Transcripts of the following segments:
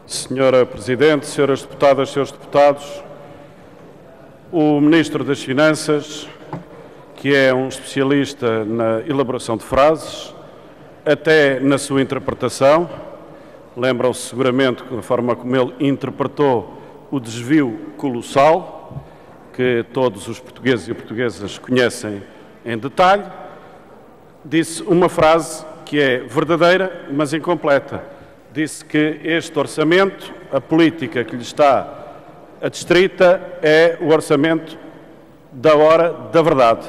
Senhora Presidente, senhoras deputadas, senhores deputados, o Ministro das Finanças, que é um especialista na elaboração de frases, até na sua interpretação, lembram-se seguramente da forma como ele interpretou o desvio colossal, que todos os portugueses e portuguesas conhecem em detalhe, disse uma frase que é verdadeira, mas incompleta. Disse que este orçamento, a política que lhe está adstrita, é o orçamento da hora da verdade.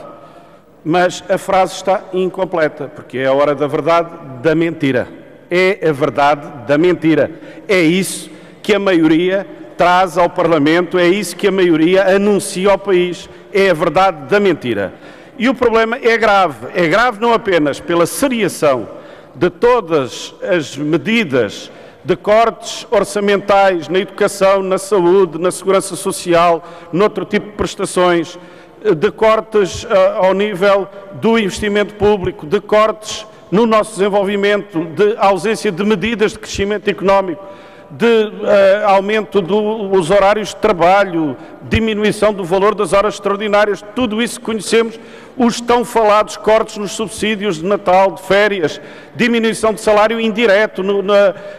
Mas a frase está incompleta, porque é a hora da verdade da mentira. É a verdade da mentira. É isso que a maioria traz ao Parlamento, é isso que a maioria anuncia ao país. É a verdade da mentira. E o problema é grave não apenas pela seriação de todas as medidas de cortes orçamentais na educação, na saúde, na segurança social, noutro tipo de prestações, de cortes ao nível do investimento público, de cortes no nosso desenvolvimento, de ausência de medidas de crescimento económico, de aumento dos horários de trabalho, diminuição do valor das horas extraordinárias, tudo isso conhecemos, os tão falados cortes nos subsídios de Natal, de férias, diminuição de salário indireto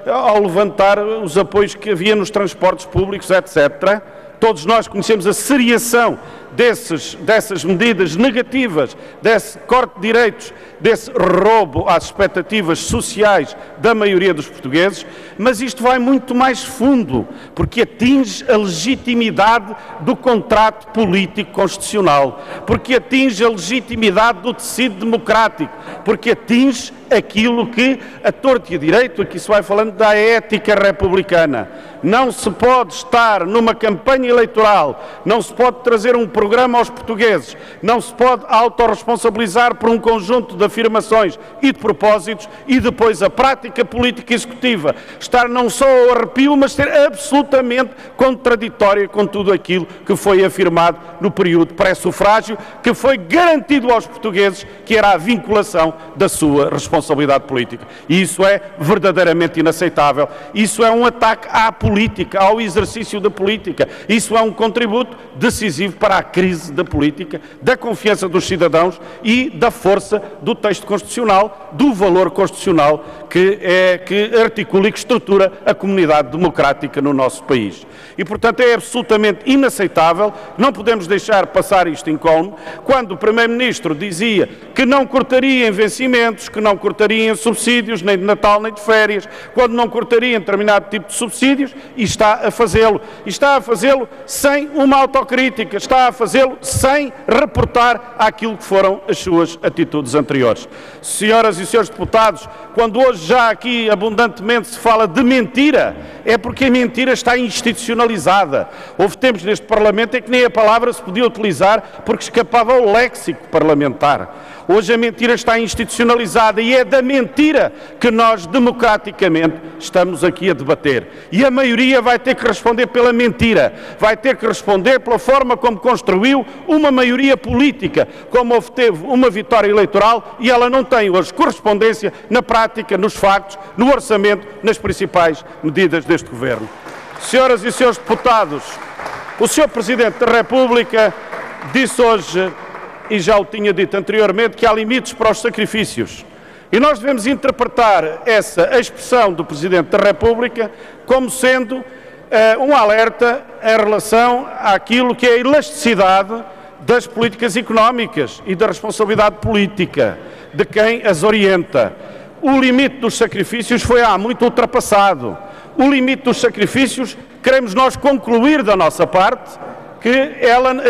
ao levantar os apoios que havia nos transportes públicos, etc. Todos nós conhecemos a seriação dessas medidas negativas, desse corte de direitos, desse roubo às expectativas sociais da maioria dos portugueses, mas isto vai muito mais fundo, porque atinge a legitimidade do contrato político constitucional, porque atinge a legitimidade do tecido democrático, porque atinge aquilo que, a torto e a direito, aqui se vai falando da ética republicana. Não se pode estar numa campanha eleitoral, não se pode trazer um programa aos portugueses, não se pode autorresponsabilizar por um conjunto de afirmações e de propósitos e depois a prática política executiva estar não só ao arrepio, mas ser absolutamente contraditória com tudo aquilo que foi afirmado no período pré-sufrágio, que foi garantido aos portugueses que era a vinculação da sua responsabilidade política. E isso é verdadeiramente inaceitável. Isso é um ataque à política, ao exercício da política. Isso é um contributo decisivo para a crise da política, da confiança dos cidadãos e da força do texto constitucional, do valor constitucional que articula e que estrutura a comunidade democrática no nosso país. E, portanto, é absolutamente inaceitável, não podemos deixar passar isto incólume, quando o Primeiro-Ministro dizia que não cortaria em vencimentos, que não cortaria em subsídios, nem de Natal nem de férias, quando não cortaria em determinado tipo de subsídios, e está a fazê-lo. E está a fazê-lo sem uma autocrítica, está a fazê-lo sem reportar aquilo que foram as suas atitudes anteriores. Senhoras e senhores deputados, quando hoje já aqui abundantemente se fala de mentira, é porque a mentira está institucionalizada. Houve tempos neste Parlamento em que nem a palavra se podia utilizar porque escapava ao léxico parlamentar. Hoje a mentira está institucionalizada e é da mentira que nós democraticamente estamos aqui a debater. E a maioria vai ter que responder pela mentira, vai ter que responder pela forma como construiu uma maioria política, como obteve uma vitória eleitoral e ela não tem hoje correspondência na prática, nos factos, no orçamento, nas principais medidas deste Governo. Senhoras e senhores deputados, o Sr. Presidente da República disse hoje, e já o tinha dito anteriormente, que há limites para os sacrifícios. E nós devemos interpretar essa expressão do Presidente da República como sendo um alerta em relação àquilo que é a elasticidade das políticas económicas e da responsabilidade política de quem as orienta. O limite dos sacrifícios foi há muito ultrapassado. O limite dos sacrifícios, queremos nós concluir da nossa parte, que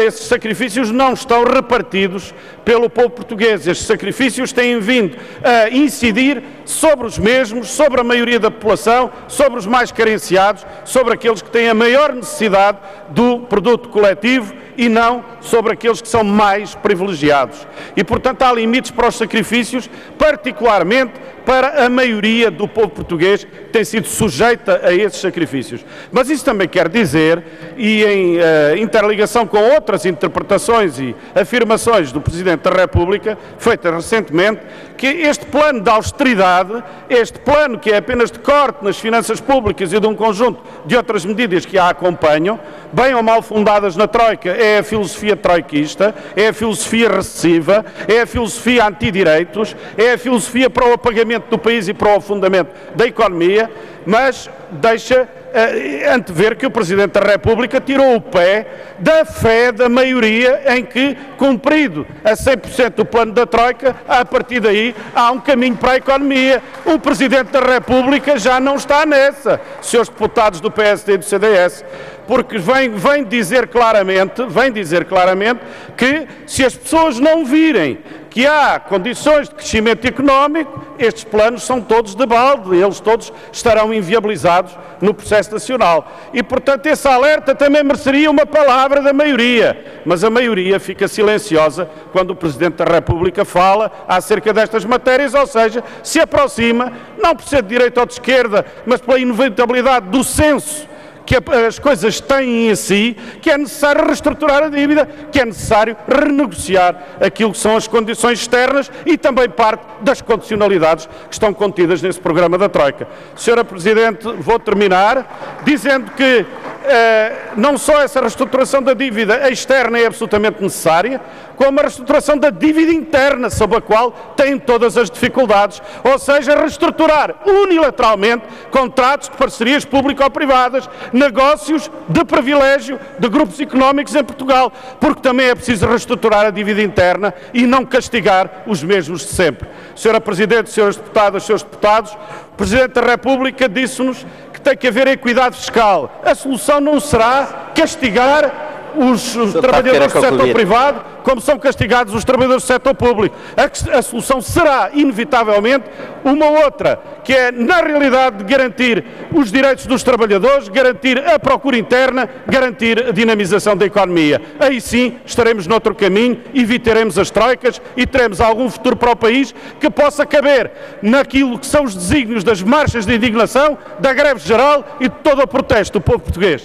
esses sacrifícios não estão repartidos pelo povo português. Estes sacrifícios têm vindo a incidir sobre os mesmos, sobre a maioria da população, sobre os mais carenciados, sobre aqueles que têm a maior necessidade do produto coletivo e não sobre aqueles que são mais privilegiados. E, portanto, há limites para os sacrifícios, particularmente para a maioria do povo português que tem sido sujeita a esses sacrifícios. Mas isso também quer dizer, e em interligação com outras interpretações e afirmações do Presidente Presidente da República, feita recentemente, que este plano de austeridade, este plano que é apenas de corte nas finanças públicas e de um conjunto de outras medidas que a acompanham, bem ou mal fundadas na Troika, é a filosofia troiquista, é a filosofia recessiva, é a filosofia antidireitos, é a filosofia para o apagamento do país e para o afundamento da economia, mas deixa antever que o Presidente da República tirou o pé da fé da maioria em que, cumprido a 100% o plano da Troika, a partir daí há um caminho para a economia. O Presidente da República já não está nessa, seus deputados do PSD e do CDS, porque vem dizer claramente que se as pessoas não virem que há condições de crescimento económico, estes planos são todos de balde, eles todos estarão inviabilizados no processo nacional. E, portanto, esse alerta também mereceria uma palavra da maioria, mas a maioria fica silenciosa quando o Presidente da República fala acerca destas matérias, ou seja, se aproxima, não por ser de direita ou de esquerda, mas pela inevitabilidade do senso que as coisas têm em si, que é necessário reestruturar a dívida, que é necessário renegociar aquilo que são as condições externas e também parte das condicionalidades que estão contidas nesse programa da Troika. Senhora Presidente, vou terminar dizendo que não só essa reestruturação da dívida externa é absolutamente necessária, como a reestruturação da dívida interna, sobre a qual têm todas as dificuldades, ou seja, reestruturar unilateralmente contratos de parcerias público-privadas, negócios de privilégio de grupos económicos em Portugal, porque também é preciso reestruturar a dívida interna e não castigar os mesmos de sempre. Senhora Presidente, senhoras deputadas, senhores deputados, o Presidente da República disse-nos que tem que haver equidade fiscal. A solução não será castigar os trabalhadores do setor privado como são castigados os trabalhadores do setor público. A solução será, inevitavelmente, uma outra, que é, na realidade, garantir os direitos dos trabalhadores, garantir a procura interna, garantir a dinamização da economia. Aí sim estaremos noutro caminho, evitaremos as troicas e teremos algum futuro para o país que possa caber naquilo que são os desígnios das marchas de indignação, da greve geral e de todo o protesto do povo português.